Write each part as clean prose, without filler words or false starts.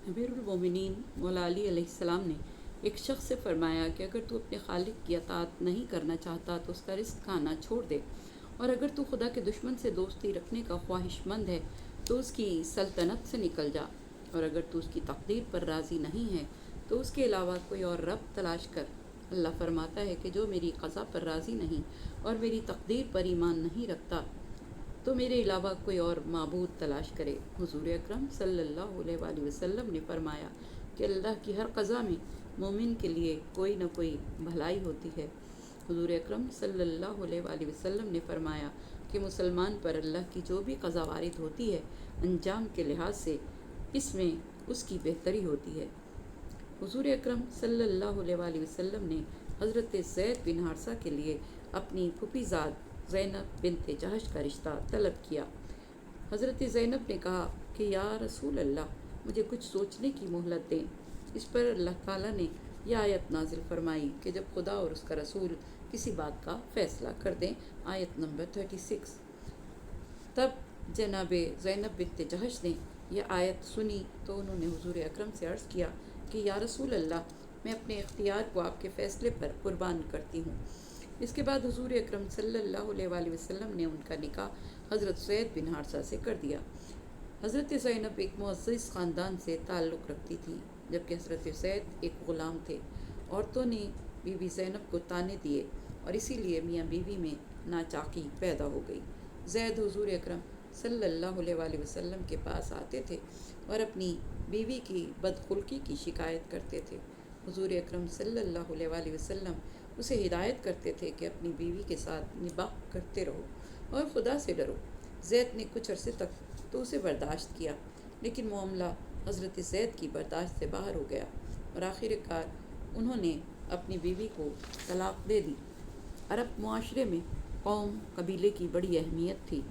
अमीरुल मोमिनीन मौला अली अलैहिस्सलाम ने एक शख्स से फरमाया कि अगर तू अपने खालिक की अताअत नहीं करना चाहता तो उसका रिस्क खाना छोड़ दे, और अगर तू खुदा के दुश्मन से दोस्ती रखने का ख्वाहिशमंद है तो उसकी सल्तनत से निकल जा, और अगर तू उसकी तकदीर पर राज़ी नहीं है तो उसके अलावा कोई और रब तलाश कर। अल्लाह फरमाता है कि जो मेरी क़ज़ा पर राज़ी नहीं और मेरी तकदीर पर ईमान नहीं रखता तो मेरे अलावा कोई और माबूद तलाश करे। हुजूर अकरम सल्लल्लाहु अलैहि वसल्लम ने फरमाया कि अल्लाह की हर क़ज़ा में मोमिन के लिए कोई न कोई भलाई होती है। हुजूर अकरम सल्लल्लाहु अलैहि वसल्लम ने फरमाया कि मुसलमान पर अल्लाह की जो भी क़ज़ा वारिद होती है, अंजाम के लिहाज से इसमें उसकी बेहतरी होती है। हुजूर अकरम सल्लल्लाहु अलैहि वसल्लम ने हज़रत ज़ैद बिन हारिसा के लिए अपनी फूफीज़ाद ज़ैनब बिन्त जहश का रिश्ता तलब किया। हज़रत ज़ैनब ने कहा कि या रसूल अल्लाह, मुझे कुछ सोचने की मोहलत दें। इस पर अल्लाह ताला ने यह आयत नाजिल फरमाई कि जब खुदा और उसका रसूल किसी बात का फ़ैसला कर दें, आयत नंबर 36। तब जनाब ज़ैनब बिन्त जहश ने यह आयत सुनी तो उन्होंने हुजूर अकरम से अर्ज़ किया कि या रसूल अल्लाह, मैं अपने इख्तियार को आपके फ़ैसले पर कुर्बान करती हूँ। इसके बाद हुजूर अकरम सल्लल्लाहु अलैहि वसल्लम ने उनका निकाह हज़रत ज़ैद बिन हारिसा से कर दिया। हज़रत ज़ैनब एक मुअज़्ज़ज़ ख़ानदान से ताल्लुक़ रखती थी, जबकि हज़रत ज़ैद एक ग़ुलाम थे। औरतों ने बीबी ज़ैनब को ताने दिए और इसीलिए मियाँ बीवी में नाचाकी पैदा हो गई। ज़ैद हुजूर अकरम सल्लल्लाहु अलैहि वसल्लम के पास आते थे और अपनी बीवी की बदखुल्की की शिकायत करते थे। हुजूर अकरम सल्लल्लाहु अलैहि वसल्लम उसे हिदायत करते थे कि अपनी बीवी के साथ निबाह करते रहो और खुदा से डरो। ज़ैद ने कुछ अरसे तक तो उसे बर्दाश्त किया, लेकिन मामला हज़रत ज़ैद की बर्दाश्त से बाहर हो गया और आखिरकार उन्होंने अपनी बीवी को तलाक दे दी। अरब मुआशरे में कौम कबीले की बड़ी अहमियत थी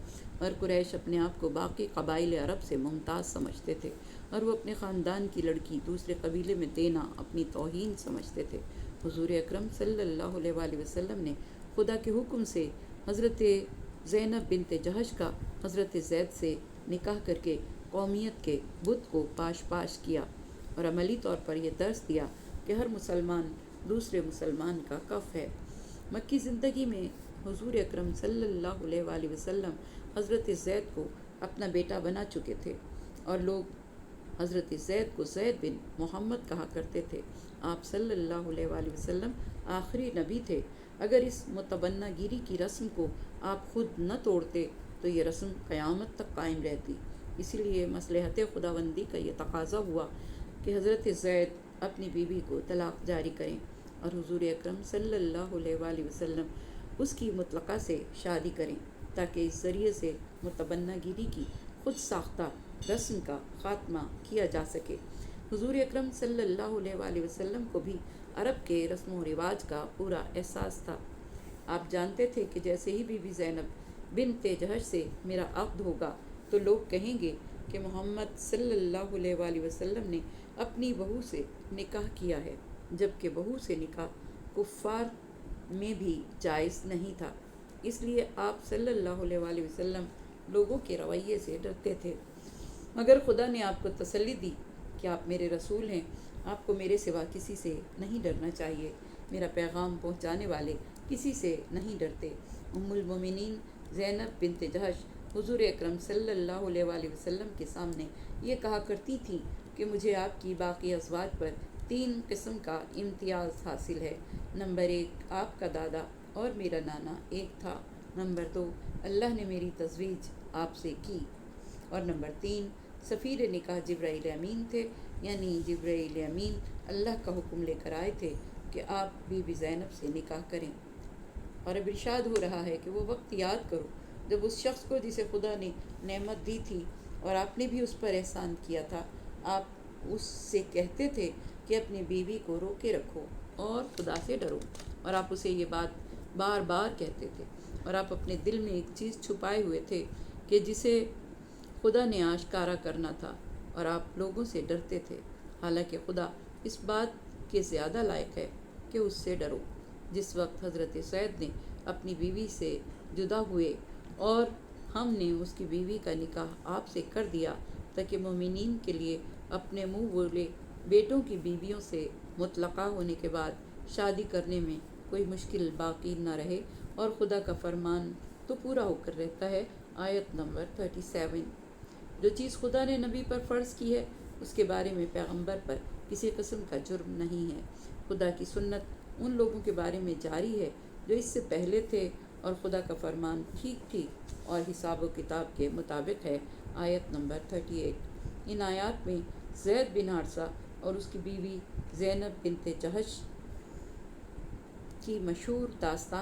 और कुरैश अपने आप को बाकी कबाइल अरब से मुमताज़ समझते थे और वो अपने ख़ानदान की लड़की दूसरे कबीले में देना अपनी तौहीन समझते थे। हुजूर अकरम सल्लल्लाहु अलैहि वसल्लम ने खुदा के हुक्म से हज़रत ज़ैनब बिन्त जहश का हज़रत ज़ैद से निकाह करके कौमियत के बुत को पाश पाश किया और अमली तौर पर यह दर्स दिया कि हर मुसलमान दूसरे मुसलमान का कफ़ है। मक्की ज़िंदगी में हुजूर अकरम सल्लल्लाहु अलैहि वसल्लम हज़रत ज़ैद को अपना बेटा बना चुके थे और लोग हज़रत ज़ैद को ज़ैद बिन मोहम्मद कहा करते थे। आप सल्लल्लाहु अलैहि वसल्लम आखिरी नबी थे। अगर इस मुतबन्ना गिरी की रस्म को आप खुद न तोड़ते तो ये रस्म क़यामत तक कायम रहती। इसीलिए मसलहत खुदाबंदी का ये तकाज़ा हुआ कि हज़रत ज़ैद अपनी बीवी को तलाक़ जारी करें और हुजूर अकरम सल्लल्लाहु अलैहि वसल्लम उसकी मुतलक़ा से शादी करें, ताकि इस ज़रिए से मुतबन्ना गिरी की खुद साख्ता रस्म का ख़ात्मा किया जा सके। हुजूर अकरम सल्लल्लाहु अलैहि वसल्लम को भी अरब के रस्म व रिवाज का पूरा एहसास था। आप जानते थे कि जैसे ही बीबी ज़ैनब बिन्त जहश से मेरा अक़्द होगा तो लोग कहेंगे कि मोहम्मद सल्लल्लाहु अलैहि वसल्लम ने अपनी बहू से निकाह किया है, जबकि बहू से निकाह कुफ़ार में भी जायज़ नहीं था। इसलिए आप सल्लल्लाहु अलैहि वसल्लम लोगों के रवैये से डरते थे। मगर खुदा ने आपको तसल्ली दी कि आप मेरे रसूल हैं, आपको मेरे सिवा किसी से नहीं डरना चाहिए। मेरा पैगाम पहुंचाने वाले किसी से नहीं डरते। उम्मुल मोमिनीन ज़ैनब बिन्त जहश हुजूर अकरम सल्लल्लाहु अलैहि वसल्लम के सामने ये कहा करती थीं कि मुझे आपकी बाकी अज़वाज पर 3 किस्म का इम्तियाज़ हासिल है। नंबर 1, आपका दादा और मेरा नाना एक था। नंबर 2, अल्लाह ने मेरी तज़वीज आपसे की। और नंबर 3, सफ़ीर निकाह जिब्राइल अमीन थे, यानी जिब्राइल अमीन अल्लाह का हुक्म लेकर आए थे कि आप बीबी ज़ैनब से निकाह करें। और अब इरशाद हो रहा है कि वो वक्त याद करो जब उस शख्स को जिसे खुदा ने नेमत दी थी और आपने भी उस पर एहसान किया था, आप उससे कहते थे कि अपनी बीवी को रोके रखो और खुदा से डरो, और आप उसे ये बात बार बार कहते थे और आप अपने दिल में एक चीज़ छुपाए हुए थे कि जिसे खुदा ने आश्कारा करना था और आप लोगों से डरते थे, हालांकि खुदा इस बात के ज़्यादा लायक है कि उससे डरो। जिस वक्त हज़रत ज़ैद ने अपनी बीवी से जुदा हुए और हमने उसकी बीवी का निकाह आपसे कर दिया ताकि मोमिनीन के लिए اپنے منہ بولے بیٹوں کی بیویوں سے مطلقہ ہونے کے بعد شادی کرنے میں کوئی مشکل باقی نہ رہے اور خدا کا فرمان تو پورا ہو کر رہتا ہے۔ آیت نمبر 37۔ جو چیز خدا نے نبی پر فرض کی ہے اس کے بارے میں پیغمبر پر کسی قسم کا جرم نہیں ہے۔ خدا کی سنت ان لوگوں کے بارے میں جاری ہے جو اس سے پہلے تھے، اور خدا کا فرمان ٹھیک ٹھیک اور حساب و کتاب کے مطابق ہے۔ آیت نمبر 38۔ ان آیات میں زید بن حارثہ اور اس کی بیوی زینب بنت جہش کی مشہور داستان